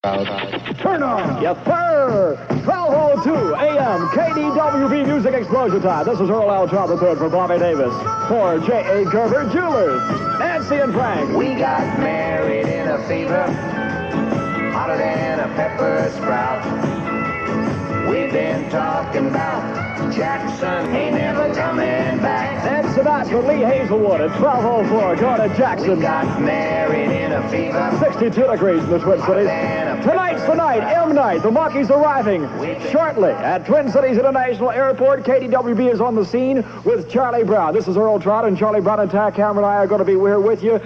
Turn on your fur. 12:02 a.m. KDWB Music Explosion Time. This is Earl L. Trouble for Bobby Davis. For J.A. Gerber Jewelers. Nancy and Frank. We got married in a fever, hotter than a pepper sprout. We've been talking about Jackson, ain't never coming back. That's about for Lee Hazelwood at 12:04. Going to Jackson. We got married in a fever. 62 degrees in the Twin Cities. Tonight's the night, M night. The Monkees arriving shortly at Twin Cities International Airport. KDWB is on the scene with Charlie Brown. This is Earl Trout, and Charlie Brown and Tack Hammer and I are going to be here with you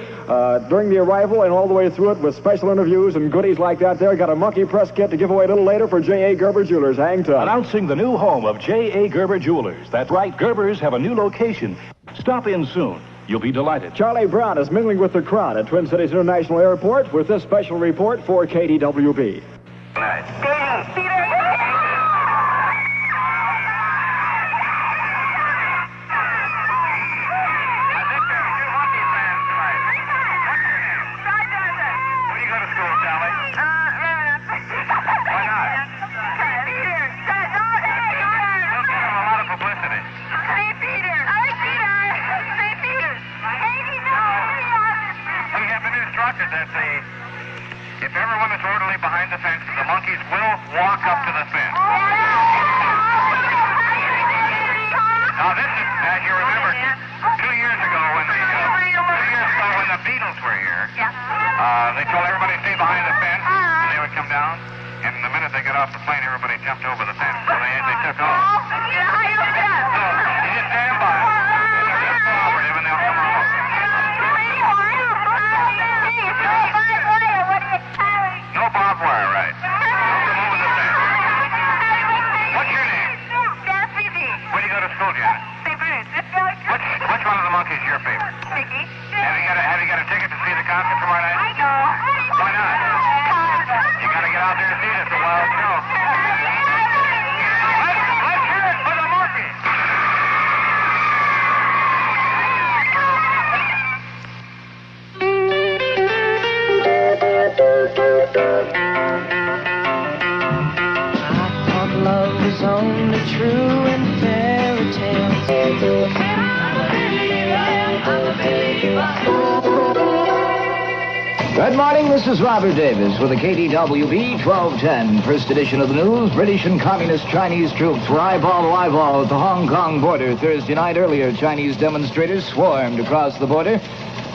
during the arrival and all the way through it with special interviews and goodies like that. There, got a monkey press kit to give away a little later for J.A. Gerber Jewelers. Hang tight. Announcing the new home of J.A. Gerber Jewelers. That's right, Gerbers have a new location. Stop in soon. You'll be delighted. Charlie Brown is mingling with the crowd at Twin Cities International Airport with this special report for KDWB. If everyone is orderly behind the fence, the Monkees will walk up to the fence. Now this is, as you remember, 2 years ago when the Beatles were here, they told everybody to stay behind the fence, and they would come down, and the minute they got off the plane, everybody jumped over the fence. So they took off. So you just stand by. They're cooperative, and they'll come off. No barbed wire, right? Don't come over the fence. What's your name? Where do you go to school, Janet? Which one of the Monkees is your favorite? Mickey. Have you got a ticket to see the concert tomorrow night? No. Why not? You got to get out there to see it. It's a wild show. Let's hear it for the Monkees. I thought love was only true in fairy tales. Good morning, this is Robert Davis with the KDWB 1210. First edition of the news. British and Communist Chinese troops were eyeball to eyeball at the Hong Kong border Thursday night. Earlier, Chinese demonstrators swarmed across the border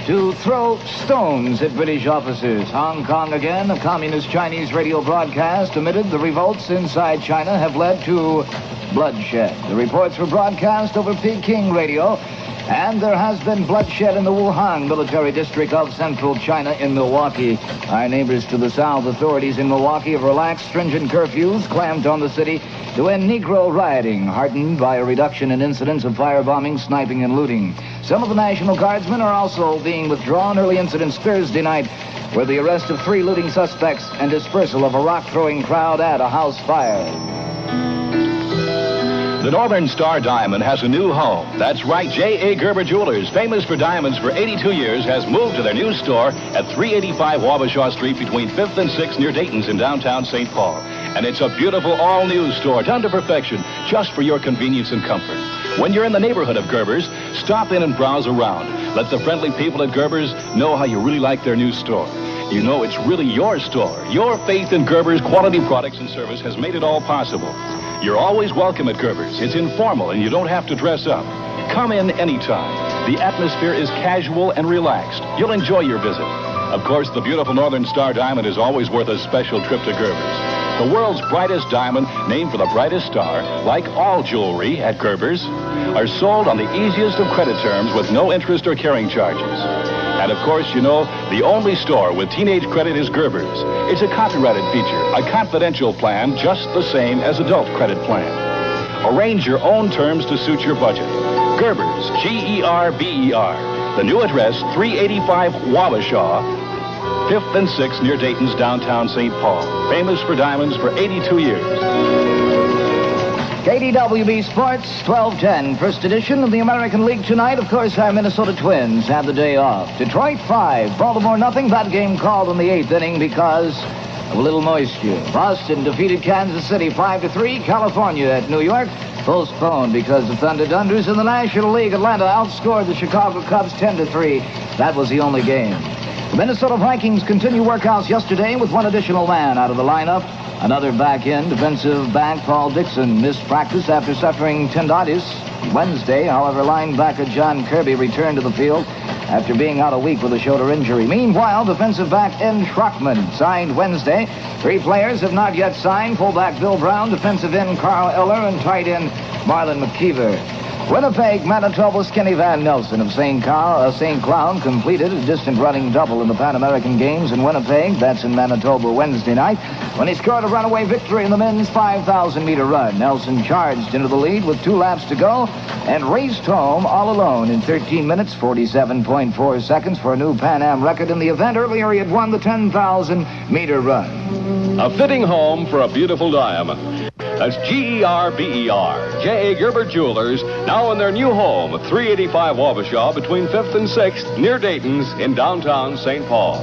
to throw stones at British officers. Hong Kong again, a communist Chinese radio broadcast admitted the revolts inside China have led to bloodshed. The reports were broadcast over Peking radio, and there has been bloodshed in the Wuhan military district of central China in Milwaukee. Our neighbors to the south, authorities in Milwaukee have relaxed stringent curfews clamped on the city to end Negro rioting, heartened by a reduction in incidents of firebombing, sniping, and looting. Some of the National Guardsmen are also being withdrawn. Early incidents Thursday night were the arrest of 3 looting suspects and dispersal of a rock-throwing crowd at a house fire. The Northern Star Diamond has a new home. That's right, J.A. Gerber Jewelers, famous for diamonds for 82 years, has moved to their new store at 385 Wabasha Street between 5th and 6th near Dayton's in downtown St. Paul. And it's a beautiful all-new store done to perfection just for your convenience and comfort. When you're in the neighborhood of Gerber's, stop in and browse around. Let the friendly people at Gerber's know how you really like their new store. You know it's really your store. Your faith in Gerber's quality products and service has made it all possible. You're always welcome at Gerber's. It's informal and you don't have to dress up. Come in anytime. The atmosphere is casual and relaxed. You'll enjoy your visit. Of course, the beautiful Northern Star Diamond is always worth a special trip to Gerber's. The world's brightest diamond, named for the brightest star, like all jewelry at Gerber's, are sold on the easiest of credit terms with no interest or carrying charges. And of course, you know, the only store with teenage credit is Gerber's. It's a copyrighted feature, a confidential plan just the same as adult credit plan. Arrange your own terms to suit your budget. Gerber's, G-E-R-B-E-R. The new address, 385 Wabasha, 5th and 6th near Dayton's downtown St. Paul. Famous for diamonds for 82 years. KDWB Sports 1210, first edition of the American League tonight. Of course, our Minnesota Twins have the day off. Detroit 5, Baltimore nothing. That game called in the 8th inning because of a little moisture. Boston defeated Kansas City 5-3. California at New York postponed because the Thunder Dunders in the National League. Atlanta outscored the Chicago Cubs 10-3. That was the only game. The Minnesota Vikings continue workouts yesterday with one additional man out of the lineup. Another back-end defensive back, Paul Dixon, missed practice after suffering tendonitis Wednesday. However, linebacker John Kirby returned to the field after being out a week with a shoulder injury. Meanwhile, defensive back N. Schrockman signed Wednesday. 3 players have not yet signed. Fullback Bill Brown, defensive end Carl Eller, and tight end Marlon McKeever. Winnipeg, Manitoba, Skinny Van Nelson of St. Cloud completed a distant running double in the Pan American Games in Winnipeg. That's in Manitoba Wednesday night when he scored a runaway victory in the men's 5,000-meter run. Nelson charged into the lead with 2 laps to go and raced home all alone in 13 minutes, 47.4 seconds for a new Pan Am record in the event. Earlier, he had won the 10,000-meter run. A fitting home for a beautiful diamond. That's Gerber. J.A. Gerber Jewelers, now in their new home at 385 Wabasha between 5th and 6th near Dayton's in downtown St. Paul.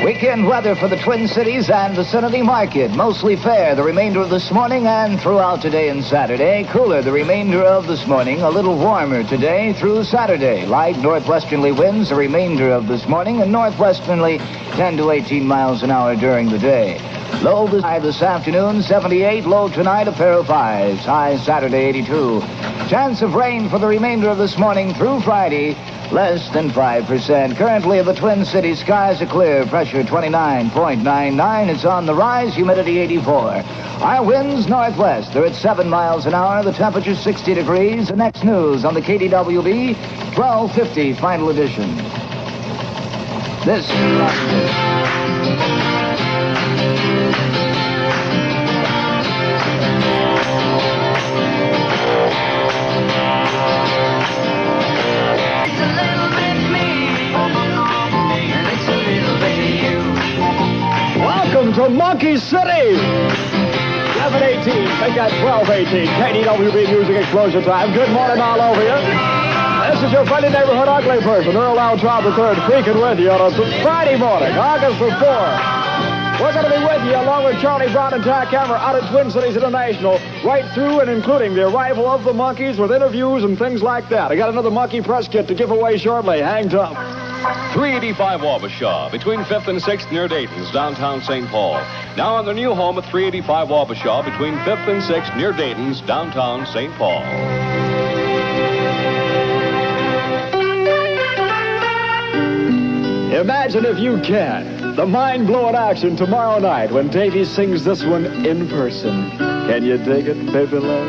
Weekend weather for the Twin Cities and vicinity market. Mostly fair the remainder of this morning and throughout today and Saturday. Cooler the remainder of this morning. A little warmer today through Saturday. Light northwesterly winds the remainder of this morning and northwesterly 10 to 18 miles an hour during the day. Low this afternoon, 78. Low tonight, a pair of 5s. High Saturday, 82. Chance of rain for the remainder of this morning through Friday, less than 5%. Currently, the Twin Cities skies are clear. Pressure 29.99. It's on the rise. Humidity 84. Our winds northwest. They're at 7 miles an hour. The temperature 60 degrees. The next news on the KDWB 1250 final edition. This Welcome to Monkey City! 11:18, make that 12:18. KDWB Music Explosion time. Good morning all over you. This is your friendly neighborhood ugly person, Earl Altraub III, freaking with you on a Friday morning, August the 4th. We're going to be with you along with Charlie Brown and Tack Hammer out at Twin Cities International, right through and including the arrival of the Monkees with interviews and things like that. I got another Monkey press kit to give away shortly. Hang tough. 385 Wabasha between 5th and 6th near Dayton's downtown St. Paul. Now on their new home at 385 Wabasha between 5th and 6th near Dayton's downtown St. Paul. Imagine if you can. The mind-blowing action tomorrow night when Davey sings this one in person. Can you dig it, baby love?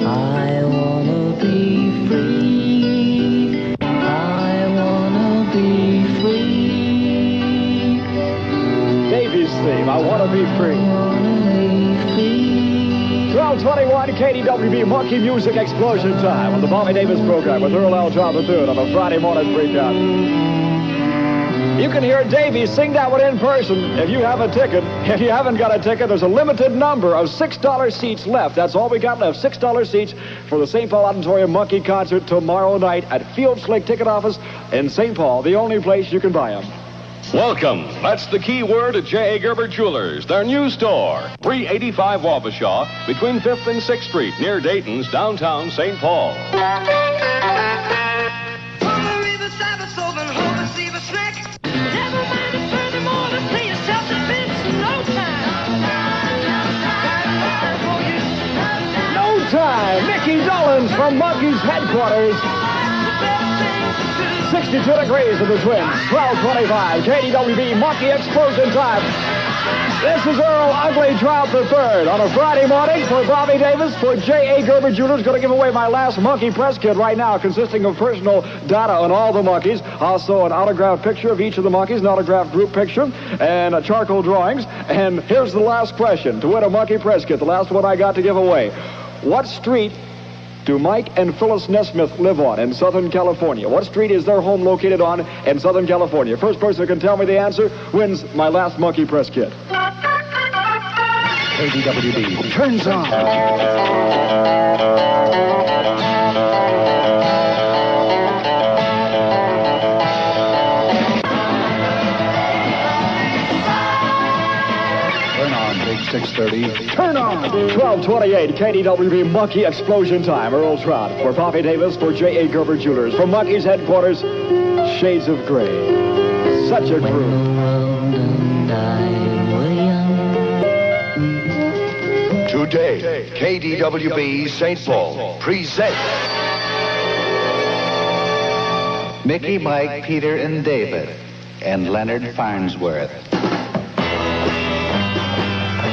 I wanna be free. I wanna be free. Davey's theme, I want to be free. 1221 KDWB Monkey Music Explosion time on the Bobby Davis program with Earl Altraub III on a Friday morning freakout. You can hear Davey sing that one in person if you have a ticket. If you haven't got a ticket, there's a limited number of $6 seats left. That's all we got left, $6 seats for the St. Paul Auditorium Monkey Concert tomorrow night at Fields Lake Ticket Office in St. Paul, the only place you can buy them. Welcome. That's the key word at J.A. Gerber Jewelers, their new store, 385 Wabasha between 5th and 6th Street near Dayton's downtown St. Paul. Time. Mickey Dolenz from Monkees headquarters. 62 degrees in the Twins. 1225. KDWB Monkey Explosion time. This is Earl Ugly Trout III on a Friday morning for Bobby Davis, for J.A. Gerber Jewelers. Going to give away my last Monkey press kit right now, consisting of personal data on all the Monkees, also an autographed picture of each of the Monkees, an autographed group picture, and charcoal drawings. And here's the last question to win a Monkey press kit, the last one I got to give away. What street do Mike and Phyllis Nesmith live on in Southern California? What street is their home located on in Southern California? First person who can tell me the answer wins my last Monkey press kit. KDWB turns on. Turn on, Big 630. Turn on! 1228 KDWB Monkey Explosion Time. Earl Trout for Poppy Davis for J.A. Gerber Jewelers. From Monkees headquarters, Shades of Gray. Such a groove. Today, KDWB St. Paul presents Mickey, Mike, Peter, and David, and Leonard Farnsworth.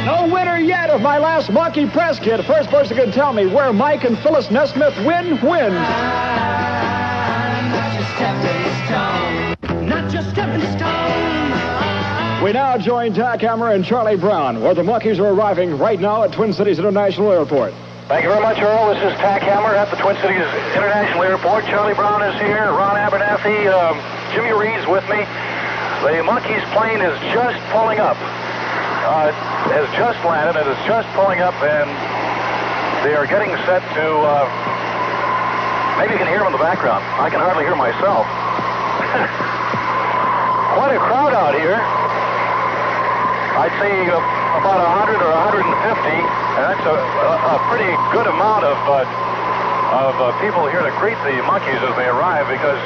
No winner yet of my last Monkey press kit. First person can tell me where Mike and Phyllis Nesmith win. Not just stepping stone. We now join Tack Hammer and Charlie Brown, where the Monkees are arriving right now at Twin Cities International Airport. Thank you very much, Earl. This is Tack Hammer at the Twin Cities International Airport. Charlie Brown is here. Ron Abernathy, Jimmy Reed's with me. The Monkees plane is just pulling up. Has just landed and is just pulling up, and they are getting set to, maybe you can hear them in the background. I can hardly hear myself. Quite a crowd out here. I'd say about 100 or 150, and that's a pretty good amount of people here to greet the Monkees as they arrive, because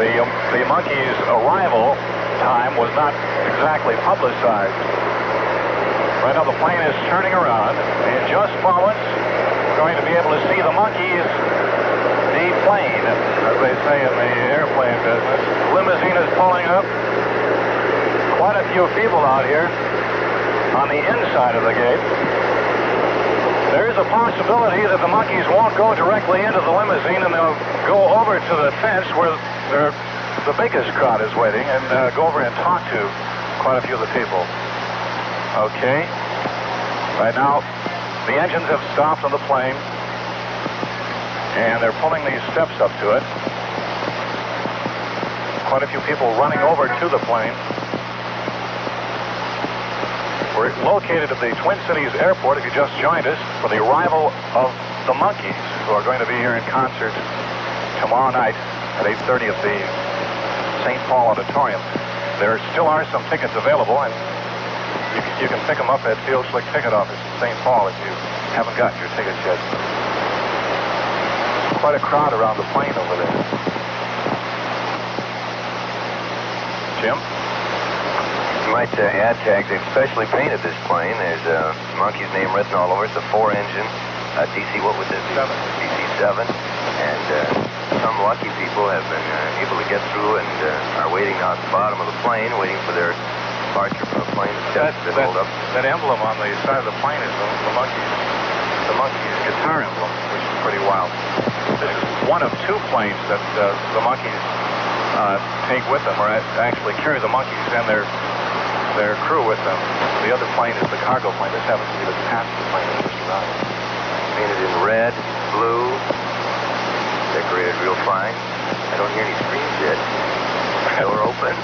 the Monkees' arrival time was not exactly publicized. Right now the plane is turning around. In just moments, we're going to be able to see the Monkees deplane, as they say in the airplane business. Limousine is pulling up. Quite a few people out here on the inside of the gate. There is a possibility that the Monkees won't go directly into the limousine, and they'll go over to the fence where the biggest crowd is waiting, and go over and talk to quite a few of the people. Okay. Right now, the engines have stopped on the plane, and they're pulling these steps up to it. Quite a few people running over to the plane. We're located at the Twin Cities Airport, if you just joined us, for the arrival of the Monkees, who are going to be here in concert tomorrow night at 8:30 at the St. Paul Auditorium. There still are some tickets available, and you can pick them up at Field Slick Ticket Office in St. Paul if you haven't gotten your tickets yet. Quite a crowd around the plane over there. Jim? You might add tags. They've specially painted this plane. There's a Monkees name written all over. It's a 4-engine DC, what was it? DC-7. And some lucky people have been able to get through and are waiting now at the bottom of the plane, waiting for their departure from the plane. That emblem on the side of the plane is the Monkees guitar emblem, which is pretty wild. This is one of two planes that the Monkees take with them, or actually carry the Monkees and their crew with them. The other plane is the cargo plane. This happens to be the passenger plane that just arrived. Painted in red, blue, decorated real fine. I don't hear any screams yet. Door open.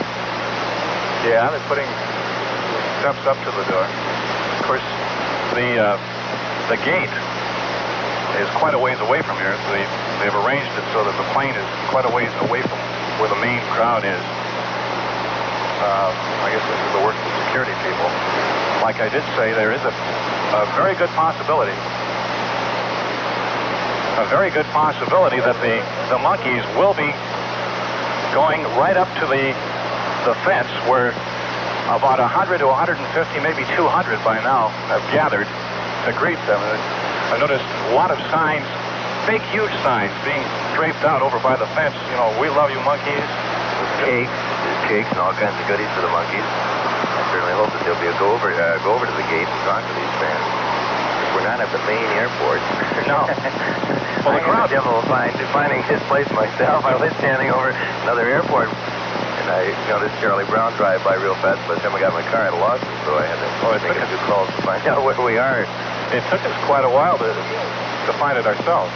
Yeah, they're putting steps up to the door. Of course, the gate is quite a ways away from here. They've arranged it so that the plane is quite a ways away from where the main crowd is. I guess this is the work of the security people. Like I did say, there is a very good possibility. A very good possibility that the Monkees will be going right up to the fence, where about 100 to 150, maybe 200 by now have gathered to greet them. And I noticed a lot of signs, big, huge signs being draped out over by the fence. You know, we love you, Monkees. There's cakes and all kinds of goodies for the Monkees. I certainly hope that they'll be go over to the gate and talk to these fans. We're not at the main airport. No. Well, the crowd devil finding his place myself. I was standing over another airport, and I noticed Charlie Brown drive by real fast. By the time I got in my car, I lost him, so I had to make a few calls to find out where we are. It took us quite a while to find it ourselves.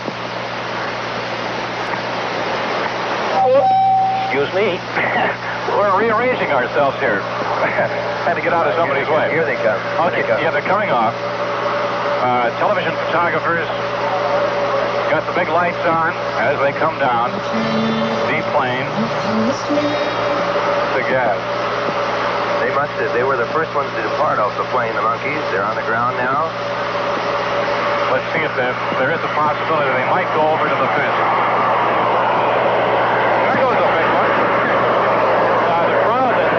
Excuse me. We're rearranging ourselves here. Had to get out of somebody's way. Here they come. Okay, yeah, they're coming off. television photographers got the big lights on as they come down. Deplane. The gas. They were the first ones to depart off the plane, the Monkees. They're on the ground now. Let's see if there is a possibility they might go over to the fence. There goes the big one. The crowd that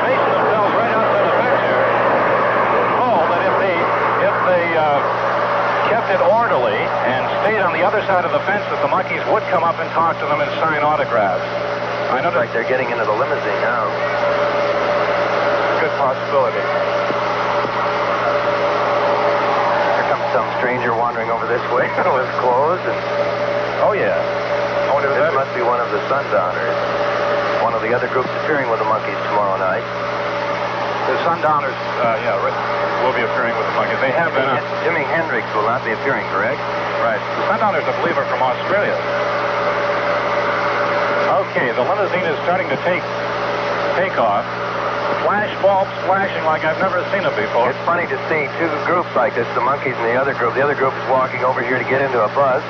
faced themselves right outside the fence here. Oh, that if they kept it orderly and stayed on the other side of the fence, that the Monkees would come up and talk to them and sign autographs. I know Looks like they're getting into the limousine now. Good possibility. Here comes some stranger wandering over this way with clothes. And Oh, yeah. Oh, this must be one of the Sundowners. One of the other groups appearing with the Monkees tomorrow night. The Sundowners, will be appearing with the Monkees. They have been. Jimi Hendrix will not be appearing, correct? Right. The Sundowners, I believe, are from Australia. Okay, the limousine is starting to take off. Flash bulbs flashing like I've never seen them before. It's funny to see two groups like this, the Monkees and the other group. The other group is walking over here to get into a bus.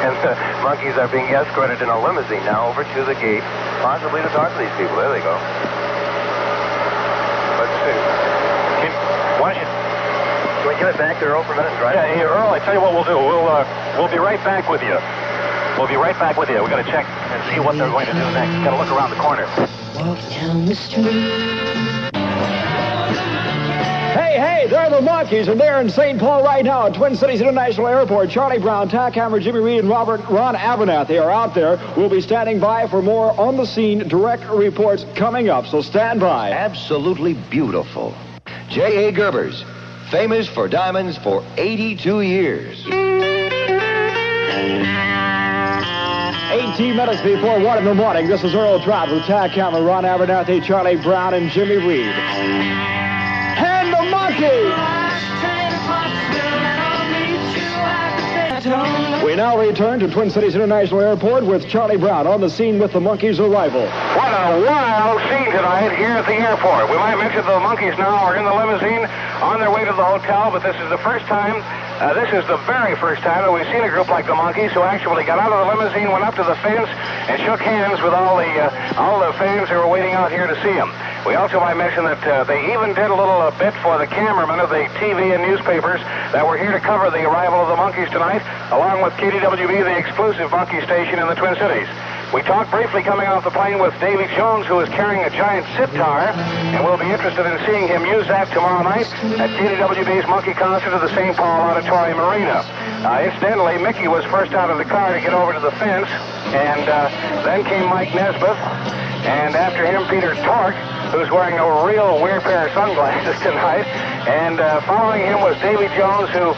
And the Monkees are being escorted in a limousine now over to the gate, possibly to talk to these people. There they go. Let's see. Can we give it back to Earl for a minute and drive? Yeah, Earl, I tell you what we'll do. We'll be right back with you. We'll be right back with you. We've got to check and see what they're going to do next. Got to look around the corner. Walk down the street. Hey, they're the Monkees, and they're in St. Paul right now at Twin Cities International Airport. Charlie Brown, Tack Hammer, Jimmy Reed, and Ron Abernathy, they are out there. We'll be standing by for more on-the-scene direct reports coming up, so stand by. Absolutely beautiful. J.A. Gerbers, famous for diamonds for 82 years. 18 minutes before 1 in the morning, this is Earl Trout with Tack Hammer, Ron Abernathy, Charlie Brown, and Jimmy Reed. And the Monkees! We now return to Twin Cities International Airport with Charlie Brown on the scene with the Monkees' arrival. What a wild scene tonight here at the airport. We might mention the Monkees now are in the limousine on their way to the hotel, but this is the first time, this is the very first time that we've seen a group like the Monkees who actually got out of the limousine, went up to the fence, and shook hands with all the fans who were waiting out here to see them. We also might mention that they even did a little bit for the cameramen of the TV and newspapers that were here to cover the arrival of the Monkees tonight, along with KDWB, the exclusive Monkee station in the Twin Cities. We talked briefly coming off the plane with Davy Jones, who is carrying a giant sitar, and we'll be interested in seeing him use that tomorrow night at KDWB's Monkee concert at the St. Paul Auditorium Arena. Incidentally, Mickey was first out of the car to get over to the fence, and then came Mike Nesbitt, and after him, Peter Tork, who's wearing a real weird pair of sunglasses tonight, and following him was Davy Jones, who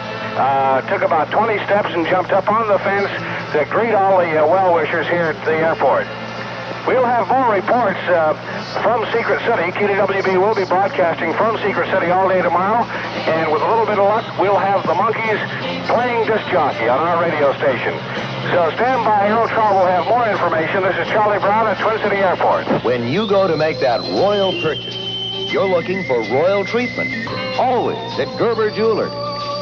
took about 20 steps and jumped up on the fence to greet all the well-wishers here at the airport. We'll have more reports from Secret City. KDWB will be broadcasting from Secret City all day tomorrow, and with a little bit of luck, we'll have the Monkees playing disc jockey on our radio station. So stand by. Earl Trout will have more information. This is Charlie Brown at Twin City Airport. When you go to make that royal purchase, you're looking for royal treatment. Always at Gerber Jewelers,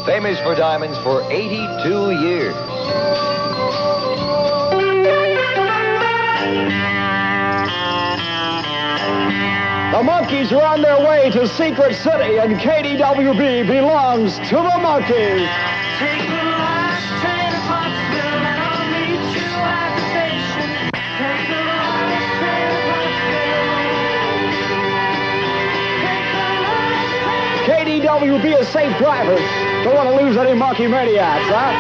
famous for diamonds for 82 years. The Monkees are on their way to Secret City, and KDWB belongs to the Monkees. Take the last train to Pottsville, and I'll meet you at the station. Take the last train to Pottsville. KDWB is safe drivers. Don't want to lose any Monkee maniacs, huh?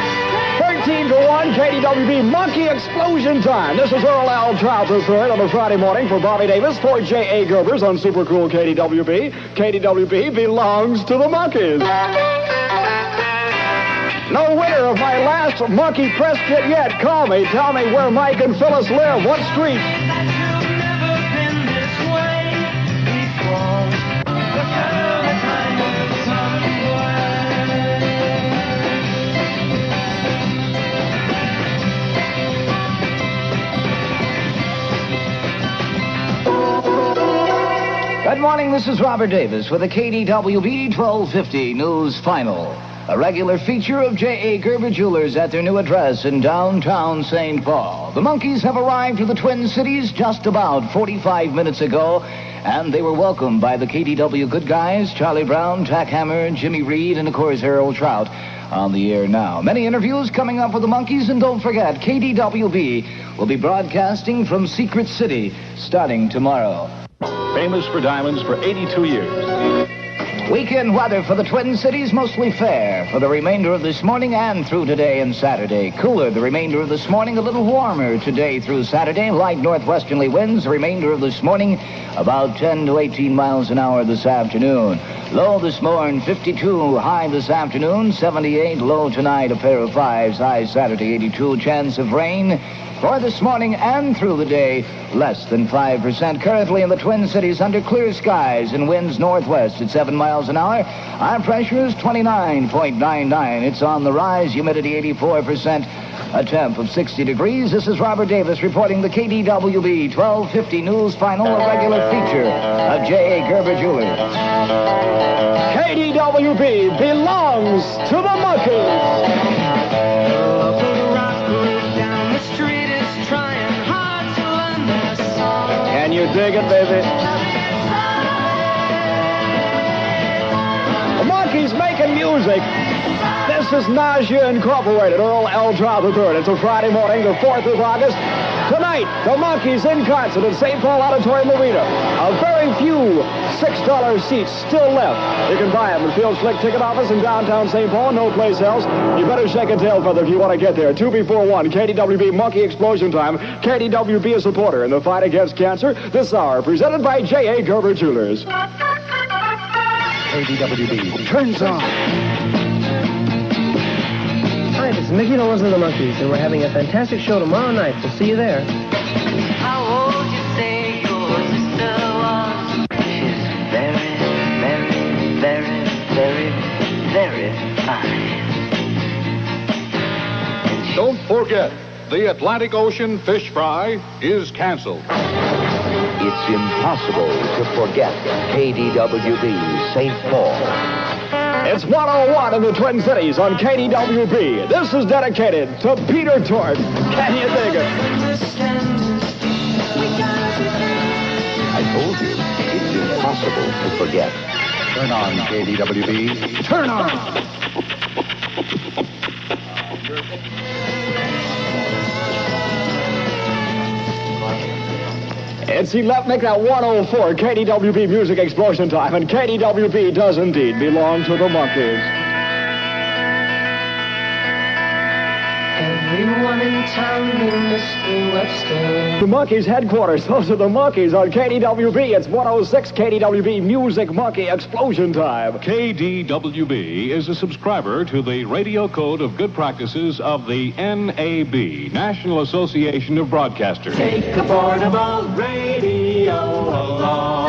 13-1, KDWB Monkee explosion time. This is Earl L. Trout III on a Friday morning for Bobby Davis, for J.A. Gerbers on Super Cool KDWB. KDWB belongs to the Monkees. No winner of my last Monkee press kit yet. Call me. Tell me where Mike and Phyllis live. What street? Good morning, this is Robert Davis with the KDWB 1250 News Final. a regular feature of J.A. Gerber Jewelers at their new address in downtown St. Paul. The Monkees have arrived to the Twin Cities just about 45 minutes ago, and they were welcomed by the KDW good guys, Charlie Brown, Tack Hammer, Jimmy Reed, and, of course, Earl Trout on the air now. Many interviews coming up with the Monkees, and don't forget, KDWB will be broadcasting from Secret City starting tomorrow. Famous for diamonds for 82 years. Weekend weather for the Twin Cities, mostly fair for the remainder of this morning and through today and Saturday. Cooler the remainder of this morning, a little warmer today through Saturday. Light northwesterly winds the remainder of this morning, about 10 to 18 miles an hour this afternoon. Low this morning, 52. High this afternoon, 78. Low tonight, a pair of 5s. High Saturday, 82. Chance of rain for this morning and through the day, less than 5%. Currently in the Twin Cities, under clear skies and winds northwest at 7 miles an hour. Our pressure is 29.99. It's on the rise. Humidity 84%. A temp of 60 degrees. This is Robert Davis reporting the KDWB 1250 News Final, a regular feature of J.A. Gerber Jewelers. KDWB belongs to the Monkees. Can you dig it, baby? The Monkees making music. This is Nausea Incorporated, Earl L. Trout III. It's a Friday morning, the 4th of August. Tonight, the Monkees in concert at St. Paul Auditorium Arena. A very few $6 seats still left. You can buy them at Field Slick Ticket Office in downtown St. Paul. No place else. You better shake a tail feather if you want to get there. 2 before 1, KDWB Monkey Explosion Time. KDWB a supporter in the fight against cancer. This hour presented by J.A. Gerber Jewelers. KDWB turns on. Hi, this is Mickey Knowles and the Monkees, and we're having a fantastic show tomorrow night. We'll see you there. How old you say your sister was? She's very, very, very, very, very fine. Don't forget, the Atlantic Ocean fish fry is canceled. It's impossible to forget KDWB St. Paul. It's 101 in the Twin Cities on KDWB. This is dedicated to Peter Tork. Can you dig it? I told you, it's impossible to forget. Turn on, KDWB. Turn on! It's 11, make that 104, KDWB Music Explosion Time, and KDWB does indeed belong to the Monkees. Everyone in town knew Mr. Webster. The Monkees headquarters, those are the Monkees on KDWB. It's 106 KDWB Music Monkey Explosion Time. KDWB is a subscriber to the Radio Code of Good Practices of the NAB, National Association of Broadcasters. Take a portable radio along.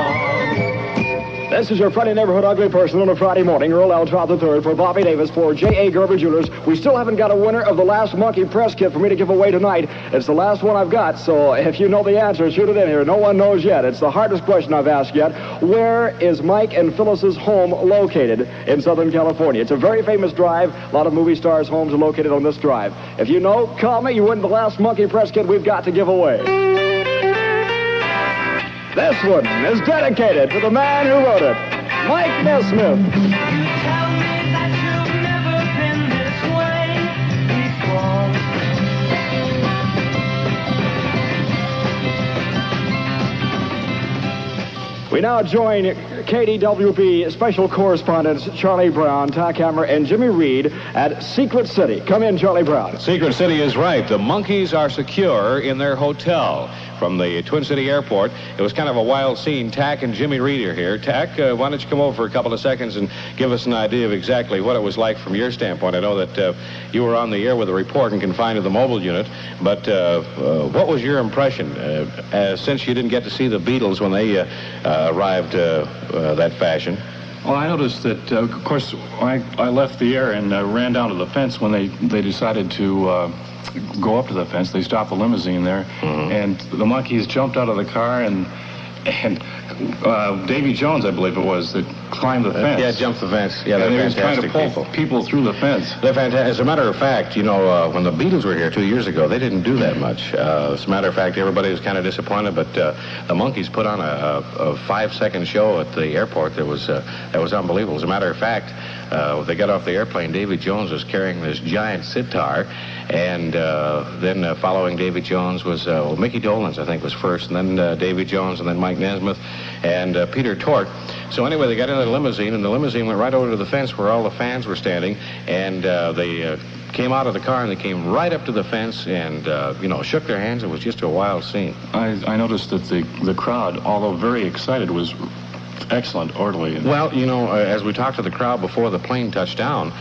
This is your friendly neighborhood ugly person on a Friday morning, Earl L. Trout III for Bobby Davis for J.A. Gerber Jewelers. We still haven't got a winner of the last Monkey press kit for me to give away tonight. It's the last one I've got, so if you know the answer, shoot it in here. No one knows yet. It's the hardest question I've asked yet. Where is Mike and Phyllis's home located in Southern California? It's a very famous drive. A lot of movie stars' homes are located on this drive. If you know, call me. You win the last Monkey press kit we've got to give away. This one is dedicated to the man who wrote it, Mike Nesmith. You tell me that you've never been this way before. We now join KDWB special correspondents Charlie Brown, Tack Hammer, and Jimmy Reed at Secret City. Come in, Charlie Brown. Secret City is right. The Monkees are secure in their hotel from the Twin City Airport. It was kind of a wild scene. Tack and Jimmy Reed are here. Tack, why don't you come over for a couple of seconds and give us an idea of exactly what it was like from your standpoint. I know that you were on the air with a report and confined to the mobile unit, but what was your impression since you didn't get to see the Beatles when they arrived that fashion? Well, I noticed that, of course, I left the air and ran down to the fence when they decided to go up to the fence. They stopped the limousine there, and the Monkees jumped out of the car, and Davy Jones, I believe it was, that climb the fence. Yeah, jump the fence. Yeah, and they're they were trying to fantastic pull people through the fence. They're fantastic. As a matter of fact, you know, when the Beatles were here 2 years ago, they didn't do that much. As a matter of fact, everybody was kind of disappointed, but the Monkees put on a 5-second show at the airport that was unbelievable. As a matter of fact, they got off the airplane, Davy Jones was carrying this giant sitar, and then following Davy Jones was Mickey Dolenz, I think, was first, and then Davy Jones, and then Mike Nesmith, and Peter Tork. So anyway, they got in the limousine, and the limousine went right over to the fence where all the fans were standing, and they came out of the car, and they came right up to the fence and, you know, shook their hands. It was just a wild scene. I noticed that the crowd, although very excited, was excellent, orderly. Well, you know, as we talked to the crowd before the plane touched down,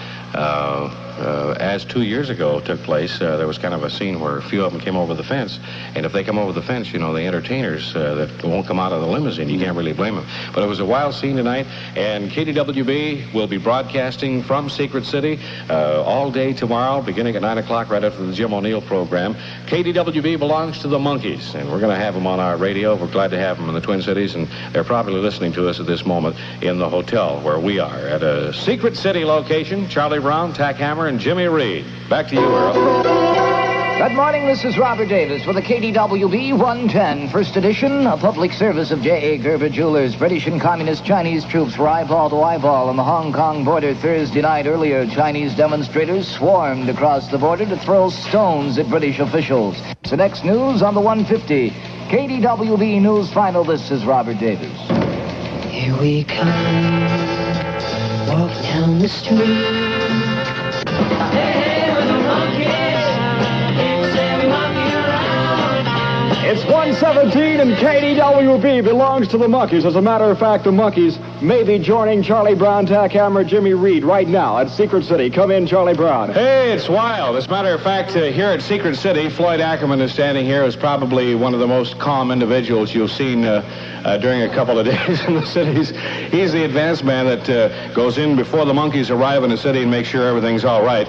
as 2 years ago took place, there was kind of a scene where a few of them came over the fence, and if they come over the fence, you know, the entertainers that won't come out of the limousine, you can't really blame them. But it was a wild scene tonight, and KDWB will be broadcasting from Secret City all day tomorrow, beginning at 9 o'clock right after the Jim O'Neill program. KDWB belongs to the Monkees, and we're going to have them on our radio. We're glad to have them in the Twin Cities, and they're probably listening to us at this moment in the hotel where we are at a Secret City location. Charlie Brown, Tack Hammer, and Jimmy Reed. Back to you, Earl. Good morning, this is Robert Davis for the KDWB 110, first edition, a public service of J.A. Gerber Jewelers. British and Communist Chinese troops were eyeball to eyeball on the Hong Kong border Thursday night. Earlier, Chinese demonstrators swarmed across the border to throw stones at British officials. The next news on the 150. KDWB News Final, this is Robert Davis. Here we come, walk down the street. Hey, we're the Monkees, it's every monkey around. It's 117, and KDWB belongs to the Monkees. As a matter of fact, the Monkees may be joining Charlie Brown, Tack Hammer, Jimmy Reed right now at Secret City. Come in, Charlie Brown. Hey, it's wild. As a matter of fact, here at Secret City, Floyd Ackerman is standing here as probably one of the most calm individuals you've seen during a couple of days in the cities. He's the advance man that goes in before the Monkees arrive in the city and makes sure everything's all right.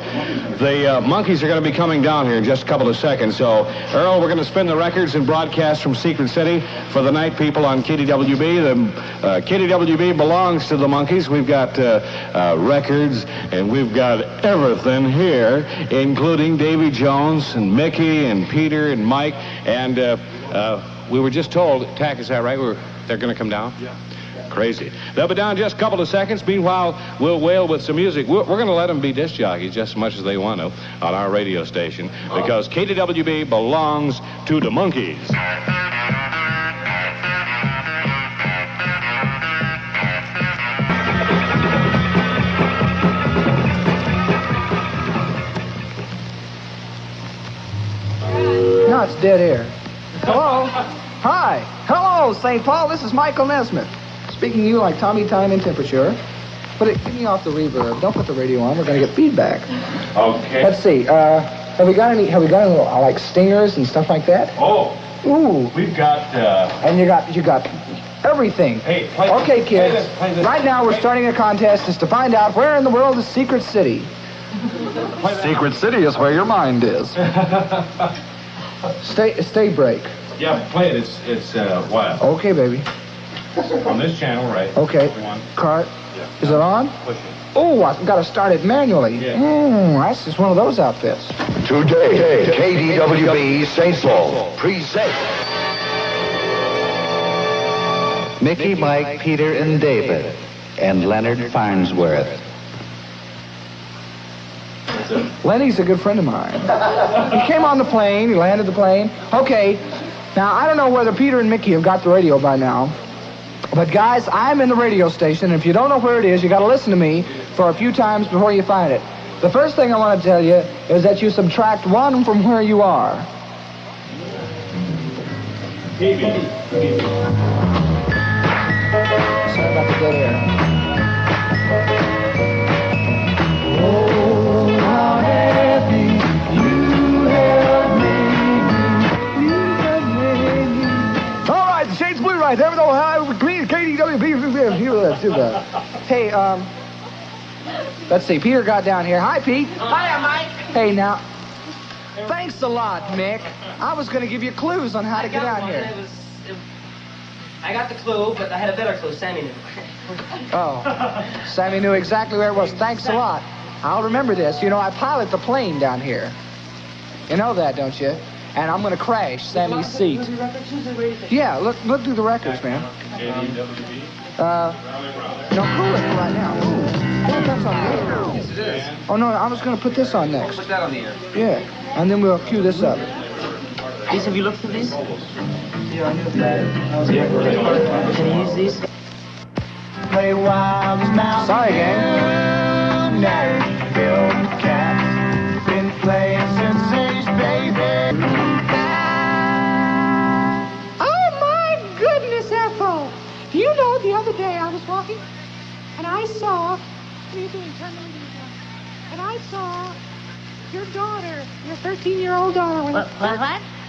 The Monkees are going to be coming down here in just a couple of seconds. So, Earl, we're going to spin the records and broadcast from Secret City for the night people on KDWB. The KDWB belongs to the Monkees. We've got records, and we've got everything here, including Davy Jones and Mickey and Peter and Mike. And we were just told, Tack, is that right? They're going to come down? Yeah. Crazy. They'll be down in just a couple of seconds. Meanwhile, we'll wail with some music. We're going to let them be disc jockeys just as much as they want to on our radio station, because KDWB belongs to the Monkees. Now it's dead air. Hello? Hi. Hello, St. Paul. This is Michael Nesmith. Speaking to you like Tommy Time and Temperature. Get me off the reverb. Don't put the radio on. We're going to get feedback. Okay. Let's see. Have we got any like stingers and stuff like that? Oh. Ooh. We've got... And you got everything. Hey, okay, kids. Play this. Right now we're starting a contest just to find out where in the world is Secret City. Secret City is where your mind is. Stay break. Yeah, play it. It's wild. Okay, baby. On this channel, right? Okay. Cart. Yeah. Is it on? Push it. Oh, I've got to start it manually. Yeah. That's just one of those outfits. Today, KDWB St. Paul presents Mickey, Mike, Peter, and David, and Leonard Farnsworth. Lenny's a good friend of mine. He came on the plane. He landed the plane. Okay. Now, I don't know whether Peter and Mickey have got the radio by now. But, guys, I'm in the radio station, and if you don't know where it is, you got to listen to me for a few times before you find it. The first thing I want to tell you is that you subtract 1 from where you are. TV. Sorry about the dead air. Oh, how happy you have made me. All right, the shade's blue right there. With all high over green, KDWB. Hey, let's see. Peter got down here. Hi, Pete. Hiya, Mike. Hey, now, thanks a lot, Mick. I was going to give you clues on how to get out here. I got the clue, but I had a better clue. Sammy knew. Oh, Sammy knew exactly where it was. Thanks a lot. I'll remember this. You know, I pilot the plane down here. You know that, don't you? And I'm going to crash Sammy's seat. Yeah, look through the records, man. KDWB? No, cool it for right now. Ooh, that's on the air. Yes, it is. Oh, no, I was going to put this on next. Put that on the air. Yeah, and then we'll cue this up. These, have you looked through these? Yeah, I knew that. Can you use these? Play wild now. Sorry, gang. Nashville Cats. Been playing since age, baby. Oh, my goodness, Ethel. Do you know the other day I was walking and I saw... What are you doing? Turn the radio down. And I saw your daughter, your 13-year-old daughter. What?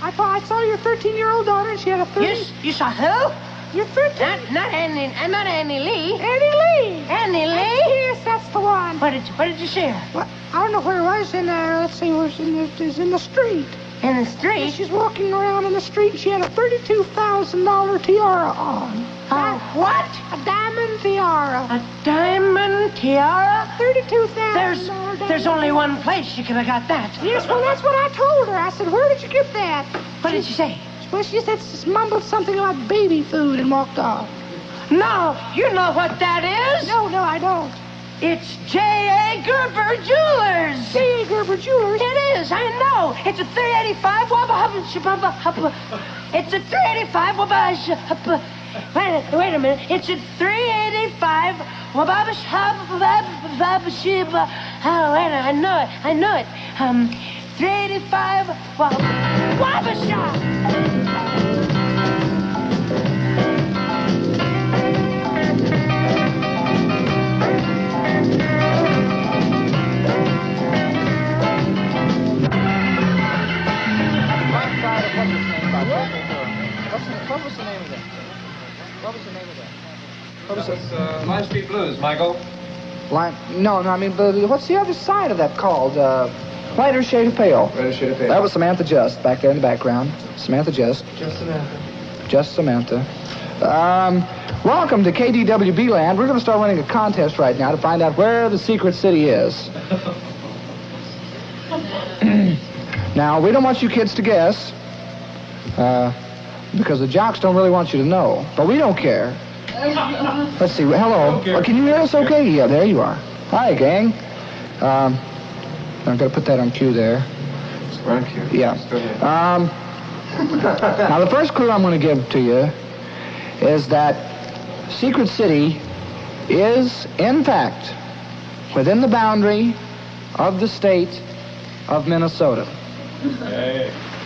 I saw your 13-year-old daughter and she had a 30... You saw who? Your 13... Not Annie Lee. Annie Lee. Annie Lee? Yes, that's the one. What did you see her? Well, I don't know where it was. Let's see, it was in the street. In the street? She's walking around in the street and she had a $32,000 tiara on. What? A diamond tiara. A diamond tiara? $32,000. There's only one place you could have got that. Yes, well, that's what I told her. I said, where did you get that? What did she say? Well, she said, mumbled something about baby food and walked off. No, you know what that is? No, I don't. It's J.A. Gerber Jewelers. J.A. Gerber Jewelers? It is, I know. It's a 385 It's a 385 Wait a minute. It's a 385 Oh, wait, I know it. 385 Wabasha. What was the name of that? What was it? Line Street Blues, Michael. No, I mean, what's the other side of that called? Lighter Shade of Pale. Lighter Shade of Pale. That was Samantha Just, back there in the background. Samantha Just. Just Samantha. Just Samantha. Welcome to KDWB Land. We're going to start running a contest right now to find out where the secret city is. Now, we don't want you kids to guess, because the jocks don't really want you to know, but we don't care. Let's see. Hello. Can you hear us okay? Yeah, there you are. Hi, gang. I'm going to put that on cue there. Right on cue. Yeah. Now, the first clue I'm going to give to you is that Secret City is, in fact, within the boundary of the state of Minnesota. Hey.